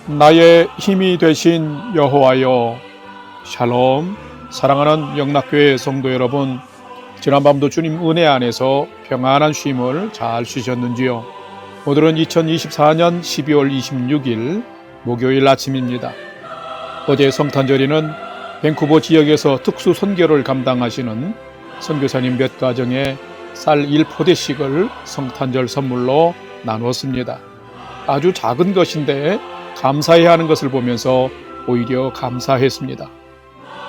나의 힘이 되신 여호와여, 샬롬. 사랑하는 영락교회 성도 여러분, 지난밤도 주님 은혜 안에서 평안한 쉼을 잘 쉬셨는지요? 오늘은 2024년 12월 26일 목요일 아침입니다. 어제 성탄절에는 밴쿠버 지역에서 특수 선교를 감당하시는 선교사님 몇 가정에 쌀 1포대씩을 성탄절 선물로 나누었습니다. 아주 작은 것인데 감사해야 하는 것을 보면서 오히려 감사했습니다.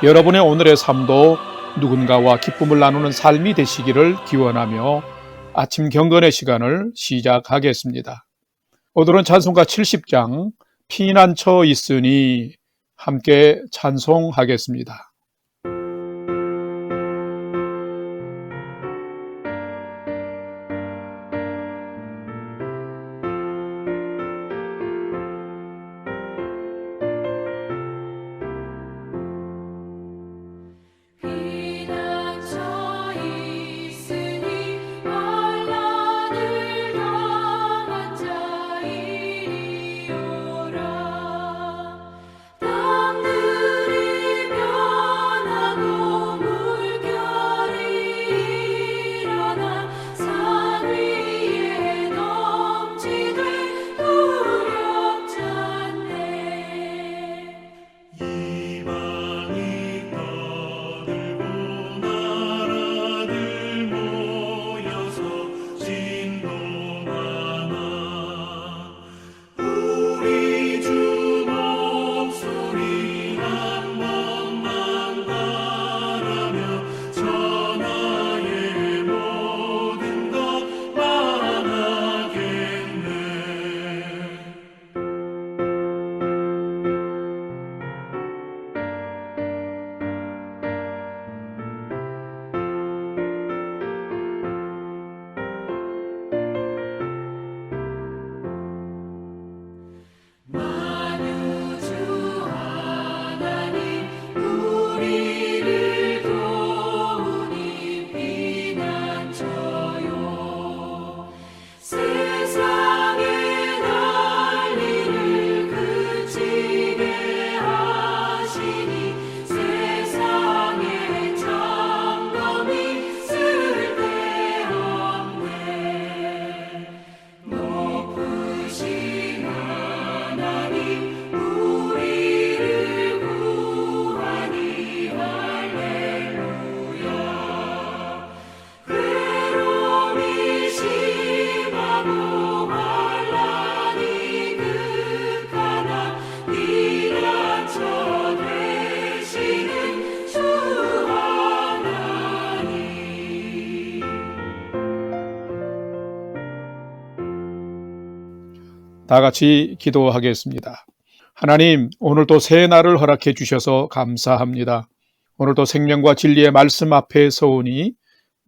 여러분의 오늘의 삶도 누군가와 기쁨을 나누는 삶이 되시기를 기원하며 아침 경건의 시간을 시작하겠습니다. 오늘은 찬송가 70장 피난처 있으니 함께 찬송하겠습니다. 다 같이 기도하겠습니다. 하나님, 오늘도 새 날을 허락해 주셔서 감사합니다. 오늘도 생명과 진리의 말씀 앞에 서오니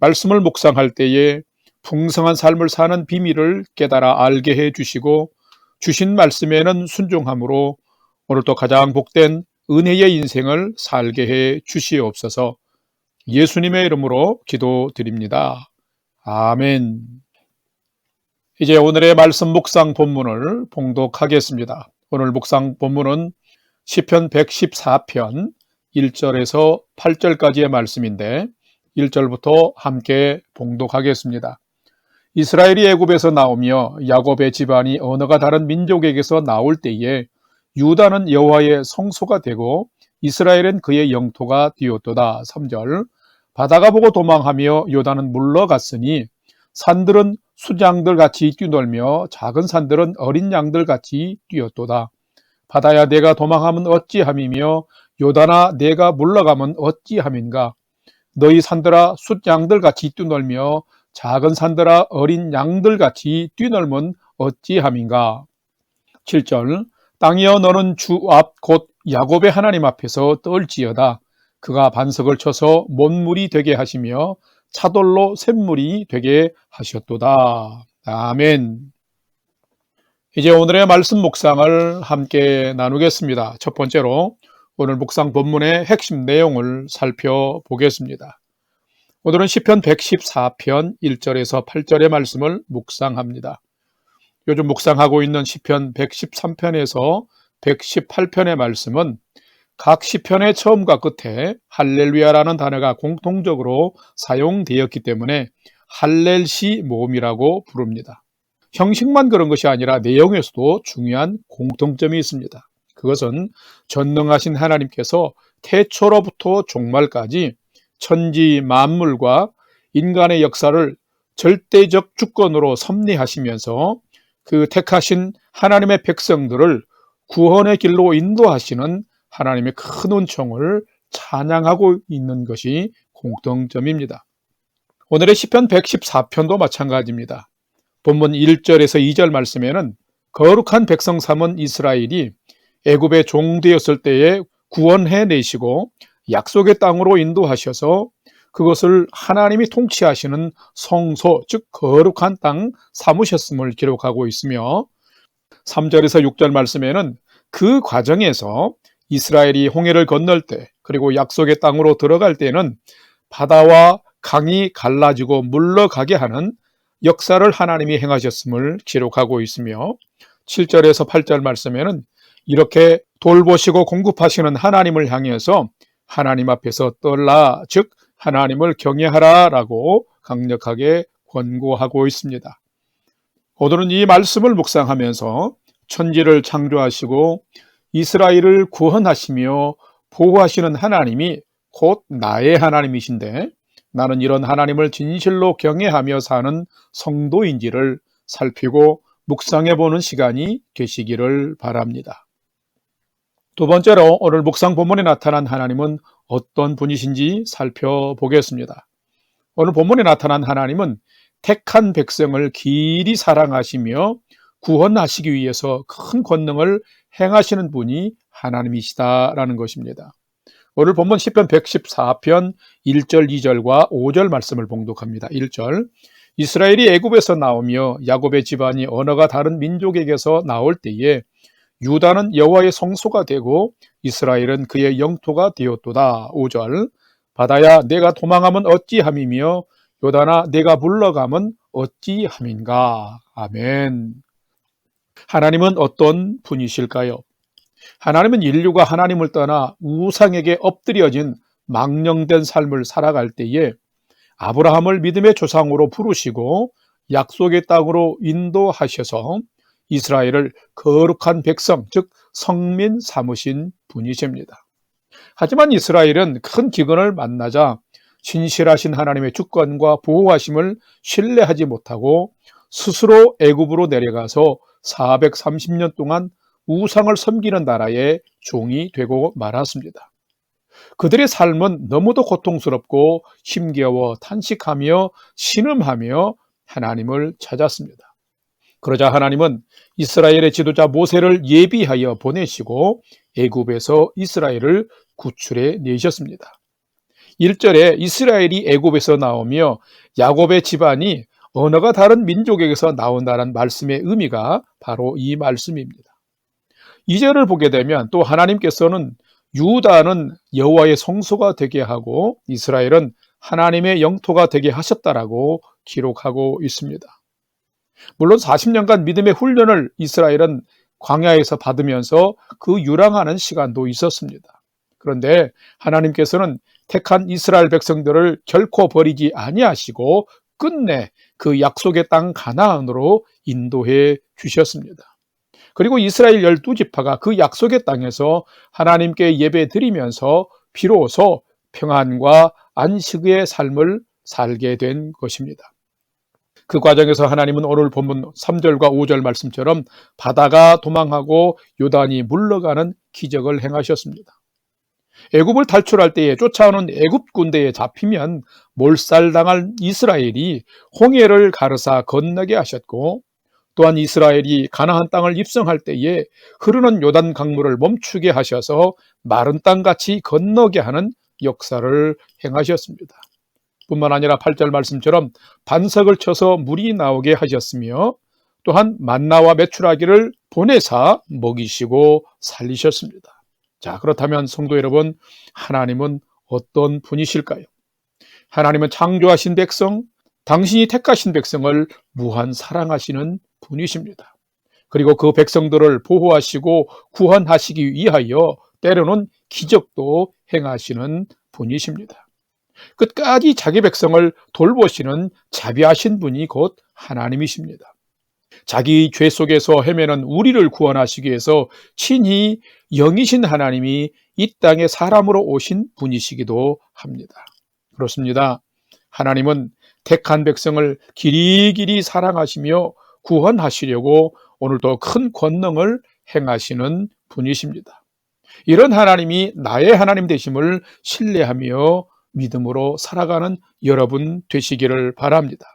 말씀을 묵상할 때에 풍성한 삶을 사는 비밀을 깨달아 알게 해 주시고 주신 말씀에는 순종함으로 오늘도 가장 복된 은혜의 인생을 살게 해 주시옵소서. 예수님의 이름으로 기도드립니다. 아멘. 이제 오늘의 말씀 묵상 본문을 봉독하겠습니다. 오늘 묵상 본문은 시편 114편 1절에서 8절까지의 말씀인데 1절부터 함께 봉독하겠습니다. 이스라엘이 애굽에서 나오며 야곱의 집안이 언어가 다른 민족에게서 나올 때에 유다는 여호와의 성소가 되고 이스라엘은 그의 영토가 되었도다. 3절 바다가 보고 도망하며 요단은 물러갔으니 산들은 수장들 같이 뛰놀며 작은 산들은 어린 양들 같이 뛰었도다. 바다야 내가 도망하면 어찌함이며 요단아 내가 물러가면 어찌함인가. 너희 산들아 숫양들 같이 뛰놀며 작은 산들아 어린 양들 같이 뛰놀면 어찌함인가. 7절 땅이여 너는 주 앞 곧 야곱의 하나님 앞에서 떨지어다. 그가 반석을 쳐서 못물이 되게 하시며 차돌로 샘물이 되게 하셨도다. 아멘. 이제 오늘의 말씀 묵상을 함께 나누겠습니다. 첫 번째로 오늘 묵상 본문의 핵심 내용을 살펴보겠습니다. 오늘은 시편 114편 1절에서 8절의 말씀을 묵상합니다. 요즘 묵상하고 있는 시편 113편에서 118편의 말씀은 각 시편의 처음과 끝에 할렐루야라는 단어가 공통적으로 사용되었기 때문에 할렐시 모음이라고 부릅니다. 형식만 그런 것이 아니라 내용에서도 중요한 공통점이 있습니다. 그것은 전능하신 하나님께서 태초로부터 종말까지 천지 만물과 인간의 역사를 절대적 주권으로 섭리하시면서 그 택하신 하나님의 백성들을 구원의 길로 인도하시는 하나님의 큰 은총을 찬양하고 있는 것이 공통점입니다. 오늘의 시편 114편도 마찬가지입니다. 본문 1절에서 2절 말씀에는 거룩한 백성 삼은 이스라엘이 애굽의 종되었을 때에 구원해내시고 약속의 땅으로 인도하셔서 그것을 하나님이 통치하시는 성소, 즉 거룩한 땅 삼으셨음을 기록하고 있으며 3절에서 6절 말씀에는 그 과정에서 이스라엘이 홍해를 건널 때 그리고 약속의 땅으로 들어갈 때는 바다와 강이 갈라지고 물러가게 하는 역사를 하나님이 행하셨음을 기록하고 있으며 7절에서 8절 말씀에는 이렇게 돌보시고 공급하시는 하나님을 향해서 하나님 앞에서 떨라, 즉 하나님을 경외하라라고 강력하게 권고하고 있습니다. 오늘은 이 말씀을 묵상하면서 천지를 창조하시고 이스라엘을 구원하시며 보호하시는 하나님이 곧 나의 하나님이신데 나는 이런 하나님을 진실로 경외하며 사는 성도인지를 살피고 묵상해보는 시간이 되시기를 바랍니다. 두 번째로 오늘 묵상 본문에 나타난 하나님은 어떤 분이신지 살펴보겠습니다. 오늘 본문에 나타난 하나님은 택한 백성을 길이 사랑하시며 구원하시기 위해서 큰 권능을 행하시는 분이 하나님이시다라는 것입니다. 오늘 본문 시편 114편 1절, 2절과 5절 말씀을 봉독합니다. 1절, 이스라엘이 애굽에서 나오며 야곱의 집안이 언어가 다른 민족에게서 나올 때에 유다는 여호와의 성소가 되고 이스라엘은 그의 영토가 되었도다. 5절, 바다야 내가 도망하면 어찌함이며 요단아 내가 물러가면 어찌함인가. 아멘. 하나님은 어떤 분이실까요? 하나님은 인류가 하나님을 떠나 우상에게 엎드려진 망령된 삶을 살아갈 때에 아브라함을 믿음의 조상으로 부르시고 약속의 땅으로 인도하셔서 이스라엘을 거룩한 백성, 즉 성민 삼으신 분이십니다. 하지만 이스라엘은 큰 기근을 만나자 신실하신 하나님의 주권과 보호하심을 신뢰하지 못하고 스스로 애굽으로 내려가서 430년 동안 우상을 섬기는 나라의 종이 되고 말았습니다. 그들의 삶은 너무도 고통스럽고 힘겨워 탄식하며 신음하며 하나님을 찾았습니다. 그러자 하나님은 이스라엘의 지도자 모세를 예비하여 보내시고 애굽에서 이스라엘을 구출해 내셨습니다. 1절에 이스라엘이 애굽에서 나오며 야곱의 집안이 언어가 다른 민족에게서 나온다는 말씀의 의미가 바로 이 말씀입니다. 2절을 보게 되면 또 하나님께서는 유다는 여호와의 성소가 되게 하고 이스라엘은 하나님의 영토가 되게 하셨다라고 기록하고 있습니다. 물론 40년간 믿음의 훈련을 이스라엘은 광야에서 받으면서 그 유랑하는 시간도 있었습니다. 그런데 하나님께서는 택한 이스라엘 백성들을 결코 버리지 아니하시고 끝내 그 약속의 땅 가나안으로 인도해 주셨습니다. 그리고 이스라엘 12지파가 그 약속의 땅에서 하나님께 예배드리면서 비로소 평안과 안식의 삶을 살게 된 것입니다. 그 과정에서 하나님은 오늘 본문 3절과 5절 말씀처럼 바다가 도망하고 요단이 물러가는 기적을 행하셨습니다. 애굽을 탈출할 때에 쫓아오는 애굽 군대에 잡히면 몰살당할 이스라엘이 홍해를 가르사 건너게 하셨고 또한 이스라엘이 가나안 땅을 입성할 때에 흐르는 요단 강물을 멈추게 하셔서 마른 땅같이 건너게 하는 역사를 행하셨습니다. 뿐만 아니라 8절 말씀처럼 반석을 쳐서 물이 나오게 하셨으며 또한 만나와 메추라기를 보내사 먹이시고 살리셨습니다. 자, 그렇다면 성도 여러분, 하나님은 어떤 분이실까요? 하나님은 창조하신 백성, 당신이 택하신 백성을 무한 사랑하시는 분이십니다. 그리고 그 백성들을 보호하시고 구원하시기 위하여 때로는 기적도 행하시는 분이십니다. 끝까지 자기 백성을 돌보시는 자비하신 분이 곧 하나님이십니다. 자기 죄 속에서 헤매는 우리를 구원하시기 위해서 친히 영이신 하나님이 이 땅에 사람으로 오신 분이시기도 합니다. 그렇습니다. 하나님은 택한 백성을 길이길이 사랑하시며 구원하시려고 오늘도 큰 권능을 행하시는 분이십니다. 이런 하나님이 나의 하나님 되심을 신뢰하며 믿음으로 살아가는 여러분 되시기를 바랍니다.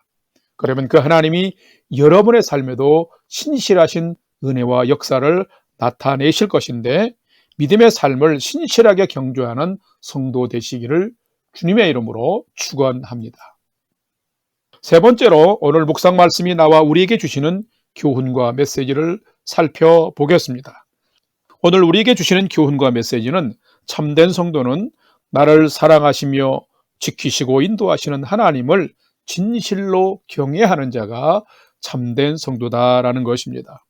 그러면 그 하나님이 여러분의 삶에도 신실하신 은혜와 역사를 나타내실 것인데 믿음의 삶을 신실하게 경주하는 성도 되시기를 주님의 이름으로 축원합니다. 세 번째로 오늘 묵상 말씀이 나와 우리에게 주시는 교훈과 메시지를 살펴보겠습니다. 오늘 우리에게 주시는 교훈과 메시지는 참된 성도는 나를 사랑하시며 지키시고 인도하시는 하나님을 진실로 경외하는 자가 참된 성도다라는 것입니다.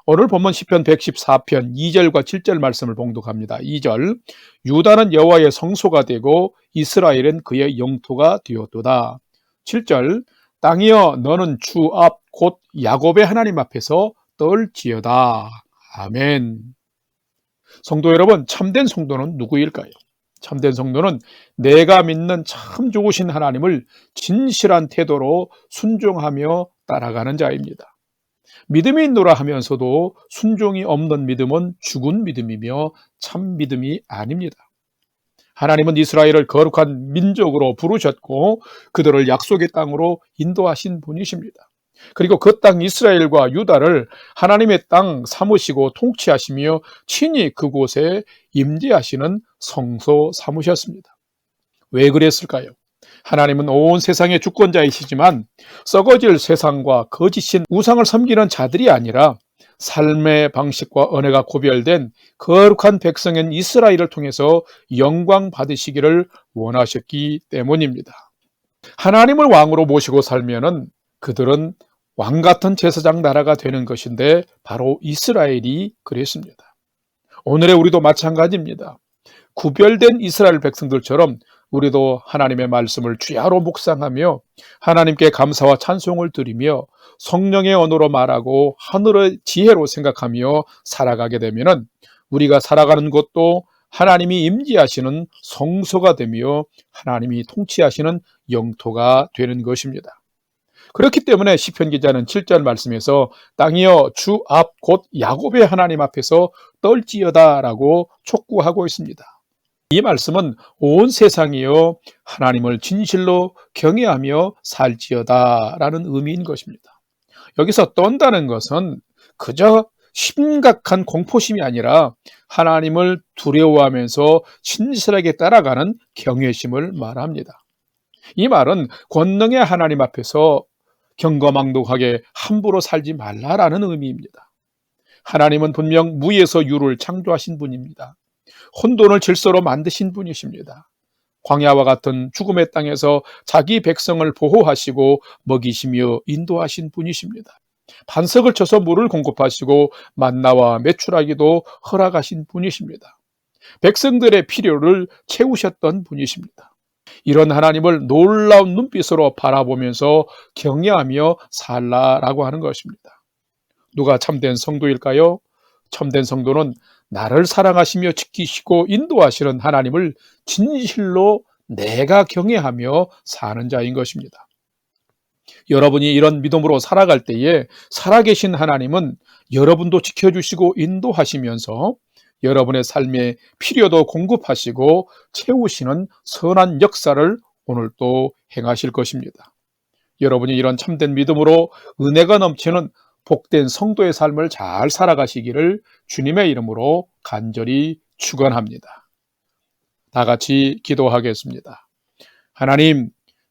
오늘 본문 시편 114편 2절과 7절 말씀을 봉독합니다. 2절, 유다는 여호와의 성소가 되고 이스라엘은 그의 영토가 되었도다. 7절, 땅이여 너는 주 앞 곧 야곱의 하나님 앞에서 떨지어다. 아멘. 성도 여러분, 참된 성도는 누구일까요? 참된 성도는 내가 믿는 참 좋으신 하나님을 진실한 태도로 순종하며 따라가는 자입니다. 믿음이 있노라 하면서도 순종이 없는 믿음은 죽은 믿음이며 참 믿음이 아닙니다. 하나님은 이스라엘을 거룩한 민족으로 부르셨고 그들을 약속의 땅으로 인도하신 분이십니다. 그리고 그 땅 이스라엘과 유다를 하나님의 땅 삼으시고 통치하시며 친히 그곳에 임재하시는 성소 삼으셨습니다. 왜 그랬을까요? 하나님은 온 세상의 주권자이시지만 썩어질 세상과 거짓인 우상을 섬기는 자들이 아니라 삶의 방식과 은혜가 고별된 거룩한 백성인 이스라엘을 통해서 영광 받으시기를 원하셨기 때문입니다. 하나님을 왕으로 모시고 살면은 그들은 왕같은 제사장 나라가 되는 것인데 바로 이스라엘이 그랬습니다. 오늘의 우리도 마찬가지입니다. 구별된 이스라엘 백성들처럼 우리도 하나님의 말씀을 주야로 묵상하며 하나님께 감사와 찬송을 드리며 성령의 언어로 말하고 하늘의 지혜로 생각하며 살아가게 되면은 우리가 살아가는 곳도 하나님이 임재하시는 성소가 되며 하나님이 통치하시는 영토가 되는 것입니다. 그렇기 때문에 시편 기자는 7절 말씀에서 땅이여 주 앞 곧 야곱의 하나님 앞에서 떨지어다라고 촉구하고 있습니다. 이 말씀은 온 세상이여 하나님을 진실로 경외하며 살지어다라는 의미인 것입니다. 여기서 떤다는 것은 그저 심각한 공포심이 아니라 하나님을 두려워하면서 신실하게 따라가는 경외심을 말합니다. 이 말은 권능의 하나님 앞에서 경거망독하게 함부로 살지 말라라는 의미입니다. 하나님은 분명 무에서 유를 창조하신 분입니다. 혼돈을 질서로 만드신 분이십니다. 광야와 같은 죽음의 땅에서 자기 백성을 보호하시고 먹이시며 인도하신 분이십니다. 반석을 쳐서 물을 공급하시고 만나와 메추라기도 허락하신 분이십니다. 백성들의 필요를 채우셨던 분이십니다. 이런 하나님을 놀라운 눈빛으로 바라보면서 경외하며 살라라고 하는 것입니다. 누가 참된 성도일까요? 참된 성도는 나를 사랑하시며 지키시고 인도하시는 하나님을 진실로 내가 경외하며 사는 자인 것입니다. 여러분이 이런 믿음으로 살아갈 때에 살아계신 하나님은 여러분도 지켜주시고 인도하시면서 여러분의 삶에 필요도 공급하시고 채우시는 선한 역사를 오늘 또 행하실 것입니다. 여러분이 이런 참된 믿음으로 은혜가 넘치는 복된 성도의 삶을 잘 살아가시기를 주님의 이름으로 간절히 축원합니다. 다 같이 기도하겠습니다. 하나님,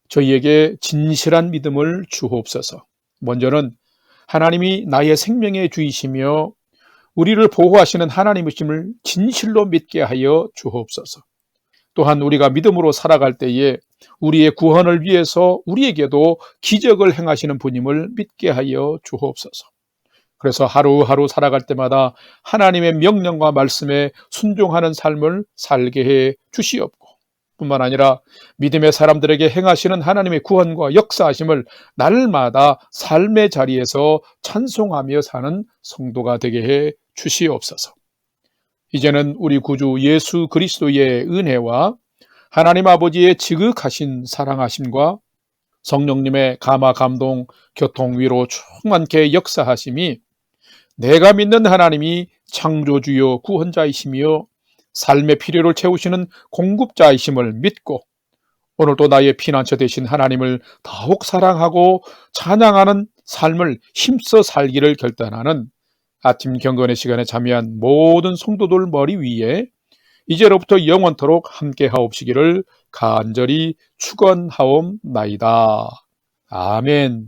저희에게 진실한 믿음을 주옵소서. 먼저는 하나님이 나의 생명의 주이시며 우리를 보호하시는 하나님이심을 진실로 믿게 하여 주옵소서. 또한 우리가 믿음으로 살아갈 때에 우리의 구원을 위해서 우리에게도 기적을 행하시는 분임을 믿게 하여 주옵소서. 그래서 하루하루 살아갈 때마다 하나님의 명령과 말씀에 순종하는 삶을 살게 해 주시옵고, 뿐만 아니라 믿음의 사람들에게 행하시는 하나님의 구원과 역사하심을 날마다 삶의 자리에서 찬송하며 사는 성도가 되게 해 주시옵소서. 이제는 우리 구주 예수 그리스도의 은혜와 하나님 아버지의 지극하신 사랑하심과 성령님의 감화 감동 교통 위로 충만케 역사하심이 내가 믿는 하나님이 창조주요 구원자이시며 삶의 필요를 채우시는 공급자이심을 믿고, 오늘도 나의 피난처 되신 하나님을 더욱 사랑하고 찬양하는 삶을 힘써 살기를 결단하는 아침 경건의 시간에 참여한 모든 성도들 머리 위에 이제로부터 영원토록 함께 하옵시기를 간절히 축원하옵나이다. 아멘.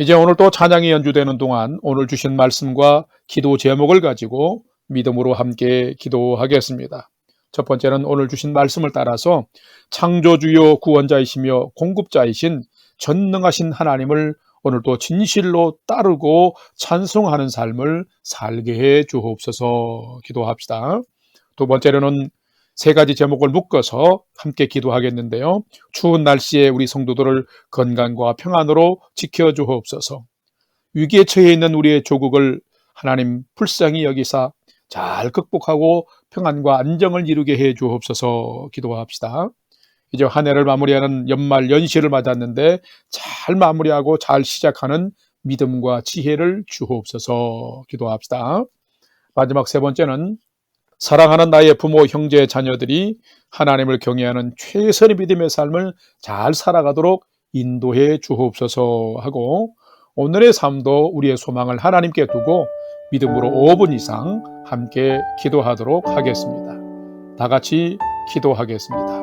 이제 오늘 또 찬양이 연주되는 동안 오늘 주신 말씀과 기도 제목을 가지고 믿음으로 함께 기도하겠습니다. 첫 번째는 오늘 주신 말씀을 따라서 창조주요 구원자이시며 공급자이신 전능하신 하나님을 오늘도 진실로 따르고 찬송하는 삶을 살게 해 주옵소서 기도합시다. 두 번째로는 세 가지 제목을 묶어서 함께 기도하겠는데요. 추운 날씨에 우리 성도들을 건강과 평안으로 지켜주옵소서. 위기에 처해 있는 우리의 조국을 하나님 불쌍히 여기사 잘 극복하고 평안과 안정을 이루게 해 주옵소서 기도합시다. 이제 한 해를 마무리하는 연말 연시를 맞았는데 잘 마무리하고 잘 시작하는 믿음과 지혜를 주옵소서 기도합시다. 마지막 세 번째는 사랑하는 나의 부모, 형제, 자녀들이 하나님을 경외하는 최선의 믿음의 삶을 잘 살아가도록 인도해 주옵소서 하고, 오늘의 삶도 우리의 소망을 하나님께 두고 믿음으로 5분 이상 함께 기도하도록 하겠습니다. 다 같이 기도하겠습니다.